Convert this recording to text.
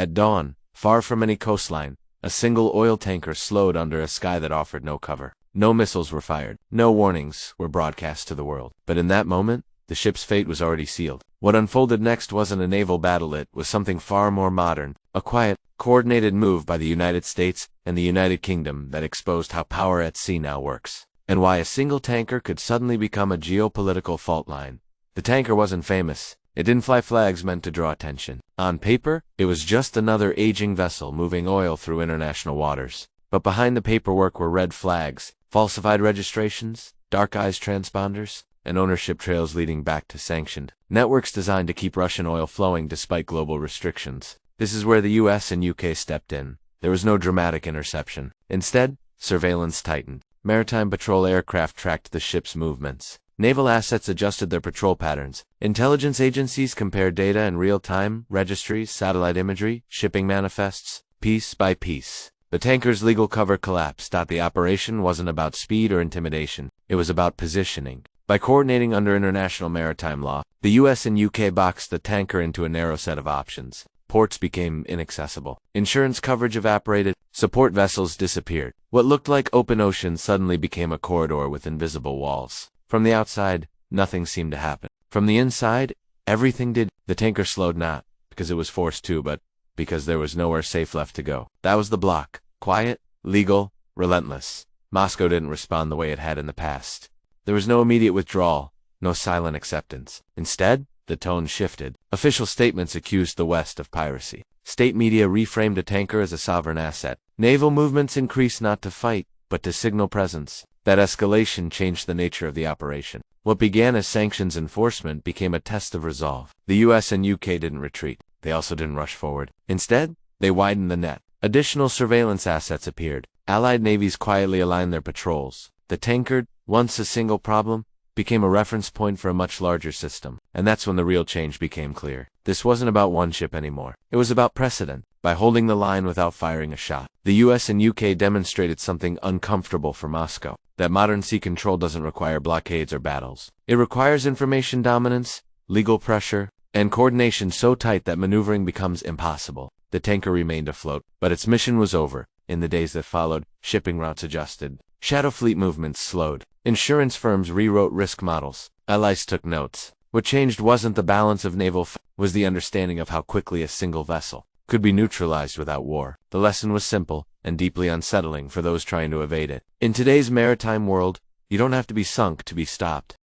At dawn, far from any coastline, a single oil tanker slowed under a sky that offered no cover. No missiles were fired. No warnings were broadcast to the world. But in that moment, the ship's fate was already sealed. What unfolded next wasn't a naval battle, it was something far more modern. A quiet, coordinated move by the United States and the United Kingdom that exposed how power at sea now works, and why a single tanker could suddenly become a geopolitical fault line. The tanker wasn't famous. It didn't fly flags meant to draw attention. On paper, it was just another aging vessel moving oil through international waters. But behind the paperwork were red flags, falsified registrations, dark eyes transponders, and ownership trails leading back to Sanctioned. Networks designed to keep Russian oil flowing despite global restrictions. This is where the US and UK stepped in. There was no dramatic interception. Instead, surveillance tightened. Maritime patrol aircraft tracked the ship's movements. Naval assets adjusted their patrol patterns. Intelligence agencies compared data in real time, registries, satellite imagery, shipping manifests, piece by piece. The tanker's legal cover collapsed. The operation wasn't about speed or intimidation. It was about positioning. By coordinating under international maritime law, the US and UK boxed the tanker into a narrow set of options. Ports became inaccessible. Insurance coverage evaporated. Support vessels disappeared. What looked like open ocean suddenly became a corridor with invisible walls. From the outside, nothing seemed to happen. From the inside, everything did. The tanker slowed not because it was forced to, but because there was nowhere safe left to go. That was the block. Quiet, legal, relentless. Moscow didn't respond the way it had in the past. There was no immediate withdrawal, no silent acceptance. Instead, the tone shifted. Official statements accused the West of piracy. State media reframed a tanker as a sovereign asset. Naval movements increased not to fight, but to signal presence. That escalation changed the nature of the operation. What began as sanctions enforcement became a test of resolve. The US and UK didn't retreat. They also didn't rush forward. Instead, they widened the net. Additional surveillance assets appeared. Allied navies quietly aligned their patrols. The tanker, once a single problem, became a reference point for a much larger system. And that's when the real change became clear. This wasn't about one ship anymore. It was about precedent. By holding the line without firing a shot, the US and UK demonstrated something uncomfortable for Moscow. That modern sea control doesn't require blockades or battles. It requires information dominance, legal pressure, and coordination so tight that maneuvering becomes impossible. The tanker remained afloat, but its mission was over. In the days that followed, shipping routes adjusted. Shadow fleet movements slowed. Insurance firms rewrote risk models. Allies took notes. What changed wasn't the balance of naval was the understanding of how quickly a single vessel could be neutralized without war. The lesson was simple and deeply unsettling for those trying to evade it. In today's maritime world, you don't have to be sunk to be stopped.